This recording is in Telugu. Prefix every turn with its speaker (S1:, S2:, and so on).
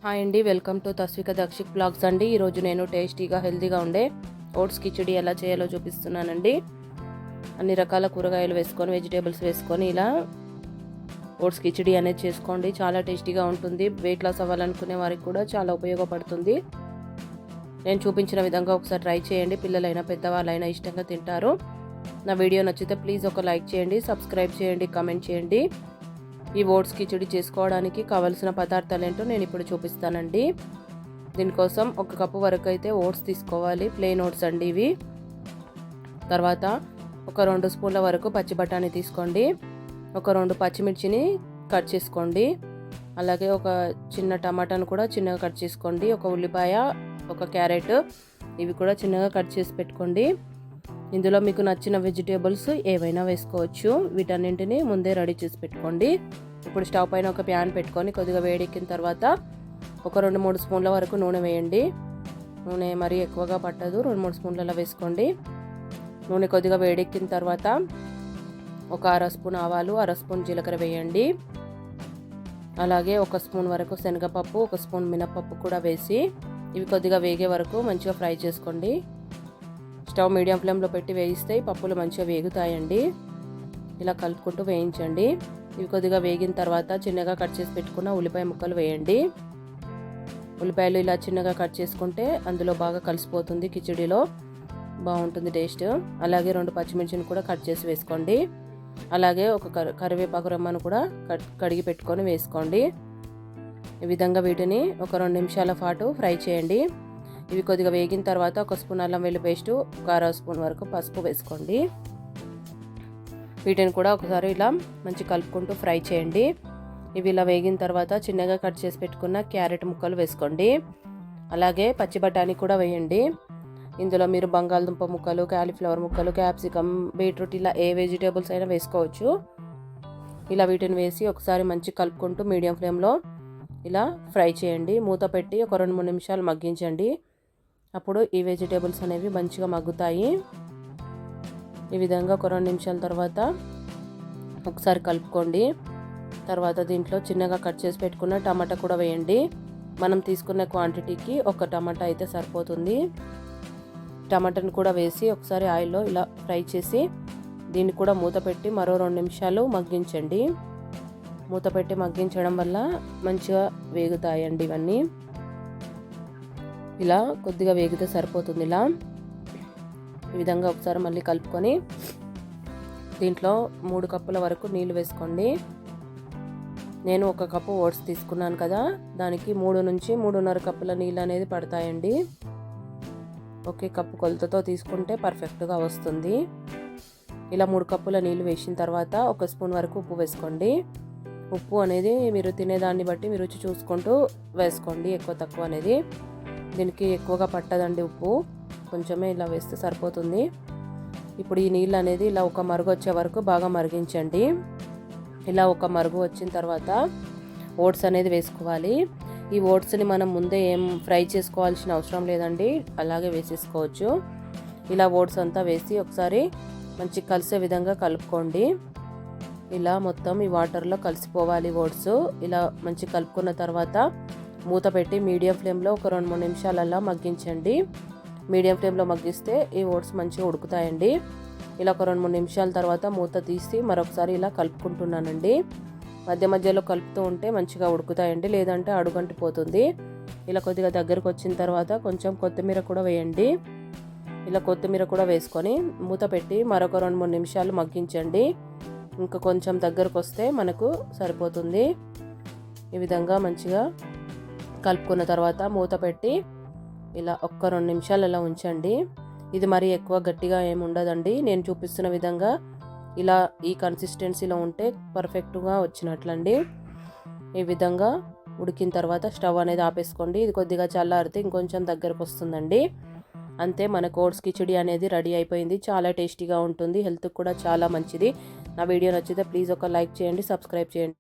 S1: హాయ్ అండి, welcome to Tasvika Dakshik blogs అండి. ఈరోజు నేను టేస్టీగా హెల్తీగా ఉండే ఓట్స్ కిచడి ఎలా చేయాలో చూపిస్తున్నానండి. అన్ని రకాల కూరగాయలు వేసుకొని వెజిటేబుల్స్ వేసుకొని ఇలా ఓట్స్ కిచడి అనేది చేసుకోండి. చాలా టేస్టీగా ఉంటుంది. వెయిట్ లాస్ అవ్వాలనుకునే వారికి కూడా చాలా ఉపయోగపడుతుంది. నేను చూపించిన విధంగా ఒకసారి ట్రై చేయండి. పిల్లలైనా పెద్దవాళ్ళైనా ఇష్టంగా తింటారు. నా వీడియో నచ్చితే ప్లీజ్ ఒక లైక్ చేయండి, సబ్స్క్రైబ్ చేయండి, కామెంట్ చేయండి. ఈ ఓట్స్ కిచడి చేసుకోవడానికి కావలసిన పదార్థాలు ఏంటో నేను ఇప్పుడు చూపిస్తానండి. దీనికోసం 1 కప్పు వరకు అయితే ఓట్స్ తీసుకోవాలి. ప్లెయిన్ ఓట్స్ అండి ఇవి. తర్వాత ఒక 2 స్పూన్ల వరకు పచ్చి బఠానీ తీసుకోండి. ఒక 2 పచ్చిమిర్చిని కట్ చేసుకోండి. అలాగే ఒక చిన్న టమాటాను కూడా చిన్నగా కట్ చేసుకోండి. ఒక ఉల్లిపాయ, ఒక క్యారెట్ ఇవి కూడా చిన్నగా కట్ చేసి పెట్టుకోండి. ఇందులో మీకు నచ్చిన వెజిటేబుల్స్ ఏవైనా వేసుకోవచ్చు. వీటన్నింటినీ ముందే రెడీ చేసి పెట్టుకోండి. ఇప్పుడు స్టవ్ పైన ఒక ప్యాన్ పెట్టుకొని కొద్దిగా వేడెక్కిన తర్వాత ఒక 2-3 స్పూన్ల వరకు నూనె వేయండి. నూనె మరీ ఎక్కువగా పట్టదు, 2-3 స్పూన్లలో వేసుకోండి. నూనె కొద్దిగా వేడెక్కిన తర్వాత ఒక 1/2 స్పూన్ ఆవాలు, 1/2 స్పూన్ జీలకర్ర వేయండి. అలాగే 1 స్పూన్ వరకు శనగపప్పు, 1 స్పూన్ మినపప్పు కూడా వేసి ఇవి కొద్దిగా వేగే వరకు మంచిగా ఫ్రై చేసుకోండి. స్టవ్ మీడియం ఫ్లేమ్లో పెట్టి వేయిస్తే పప్పులు మంచిగా వేగుతాయండి. ఇలా కలుపుకుంటూ వేయించండి. ఇవి కొద్దిగా వేగిన తర్వాత చిన్నగా కట్ చేసి పెట్టుకున్న ఉల్లిపాయ ముక్కలు వేయండి. ఉల్లిపాయలు ఇలా చిన్నగా కట్ చేసుకుంటే అందులో బాగా కలిసిపోతుంది, కిచడిలో బాగుంటుంది టేస్ట్. అలాగే 2 పచ్చిమిర్చిని కూడా కట్ చేసి వేసుకోండి. అలాగే ఒక కరివేపాకు రెమ్మను కూడా కడిగి పెట్టుకొని వేసుకోండి. ఈ విధంగా వీటిని ఒక 2 నిమిషాల పాటు ఫ్రై చేయండి. ఇవి కొద్దిగా వేగిన తర్వాత 1 స్పూన్ అల్లం వెల్లుల్లి పేస్టు, ఒక 1/2 స్పూన్ వరకు పసుపు వేసుకోండి. వీటిని కూడా ఒకసారి ఇలా మంచి కలుపుకుంటూ ఫ్రై చేయండి. ఇవి ఇలా వేగిన తర్వాత చిన్నగా కట్ చేసి పెట్టుకున్న క్యారెట్ ముక్కలు వేసుకోండి. అలాగే పచ్చి బఠానీ కూడా వేయండి. ఇందులో మీరు బంగాళదుంప ముక్కలు, కాలీఫ్లవర్ ముక్కలు, క్యాప్సికమ్, బీట్రూట్ ఇలా ఏ వెజిటేబుల్స్ అయినా వేసుకోవచ్చు. ఇలా వీటిని వేసి ఒకసారి మంచి కలుపుకుంటూ మీడియం ఫ్లేమ్లో ఇలా ఫ్రై చేయండి. మూత పెట్టి ఒక 2-3 నిమిషాలు మగ్గించండి. అప్పుడు ఈ వెజిటేబుల్స్ అనేవి మంచిగా మగ్గుతాయి. ఈ విధంగా ఒక 2 నిమిషాల తర్వాత ఒకసారి కలుపుకోండి. తర్వాత దీంట్లో చిన్నగా కట్ చేసి పెట్టుకున్న టమాటా కూడా వేయండి. మనం తీసుకున్న క్వాంటిటీకి ఒక టమాటా అయితే సరిపోతుంది. టమాటాను కూడా వేసి ఒకసారి ఆయిల్లో ఇలా ఫ్రై చేసి దీన్ని కూడా మూత పెట్టి మరో 2 నిమిషాలు మగ్గించండి. మూత పెట్టి మగ్గించడం వల్ల మంచిగా వేగుతాయండి ఇవన్నీ. ఇలా కొద్దిగా వేగితే సరిపోతుంది. ఇలా ఈ విధంగా ఒకసారి మళ్ళీ కలుపుకొని దీంట్లో 3 కప్పుల వరకు నీళ్ళు వేసుకోండి. నేను 1 కప్పు ఓట్స్ తీసుకున్నాను కదా, దానికి 3 నుంచి 3.5 కప్పుల నీళ్ళు అనేది పడతాయండి. ఒకే కప్పు కొలతతో తీసుకుంటే పర్ఫెక్ట్గా వస్తుంది. ఇలా 3 కప్పుల నీళ్ళు వేసిన తర్వాత 1 స్పూన్ వరకు ఉప్పు వేసుకోండి. ఉప్పు అనేది మీరు తినేదాన్ని బట్టి మీరు రుచి చూసుకుంటూ వేసుకోండి, ఎక్కువ తక్కువ అనేది. దీనికి ఎక్కువగా పట్టదండి ఉప్పు, కొంచెమే ఇలా వేస్తే సరిపోతుంది. ఇప్పుడు ఈ నీళ్ళు అనేది ఇలా ఒక మరుగు వచ్చే వరకు బాగా మరిగించండి. ఇలా ఒక మరుగు వచ్చిన తర్వాత ఓట్స్ అనేది వేసుకోవాలి. ఈ ఓట్స్ని మనం ముందే ఏం ఫ్రై చేసుకోవాల్సిన అవసరం లేదండి, అలాగే వేసేసుకోవచ్చు. ఇలా ఓట్స్ అంతా వేసి ఒకసారి మంచి కలిసే విధంగా కలుపుకోండి. ఇలా మొత్తం ఈ వాటర్లో కలిసిపోవాలి ఓట్స్. ఇలా మంచి కలుపుకున్న తర్వాత మూత పెట్టి మీడియం ఫ్లేమ్లో ఒక 2-3 నిమిషాలలా మగ్గించండి. మీడియం ఫ్లేమ్లో మగ్గిస్తే ఈ ఓట్స్ మంచిగా ఉడుకుతాయండి. ఇలా ఒక 2-3 నిమిషాల తర్వాత మూత తీసి మరొకసారి ఇలా కలుపుకుంటున్నానండి. మధ్య మధ్యలో కలుపుతూ ఉంటే మంచిగా ఉడుకుతాయండి, లేదంటే అడుగంటిపోతుంది. ఇలా కొద్దిగా దగ్గరకు వచ్చిన తర్వాత కొంచెం కొత్తిమీర కూడా వేయండి. ఇలా కొత్తిమీర కూడా వేసుకొని మూత పెట్టి మరొక 2-3 నిమిషాలు మగ్గించండి. ఇంకా కొంచెం దగ్గరకు వస్తే మనకు సరిపోతుంది. ఈ విధంగా మంచిగా కలుపుకున్న తర్వాత మూత పెట్టి ఇలా 1-2 నిమిషాలు అలా ఉంచండి. ఇది మరీ ఎక్కువ గట్టిగా ఏమి ఉండదండి. నేను చూపిస్తున్న విధంగా ఇలా ఈ కన్సిస్టెన్సీలో ఉంటే పర్ఫెక్ట్గా వచ్చినట్లండి. ఈ విధంగా ఉడికిన తర్వాత స్టవ్ అనేది ఆపేసుకోండి. ఇది కొద్దిగా చల్లారితే ఇంకొంచెం దగ్గరకు వస్తుందండి. అంతే, మన ఓట్స్ కిచడి అనేది రెడీ అయిపోయింది. చాలా టేస్టీగా ఉంటుంది, హెల్త్కి కూడా చాలా మంచిది. నా వీడియో నచ్చితే ప్లీజ్ ఒక లైక్ చేయండి, సబ్స్క్రైబ్ చేయండి.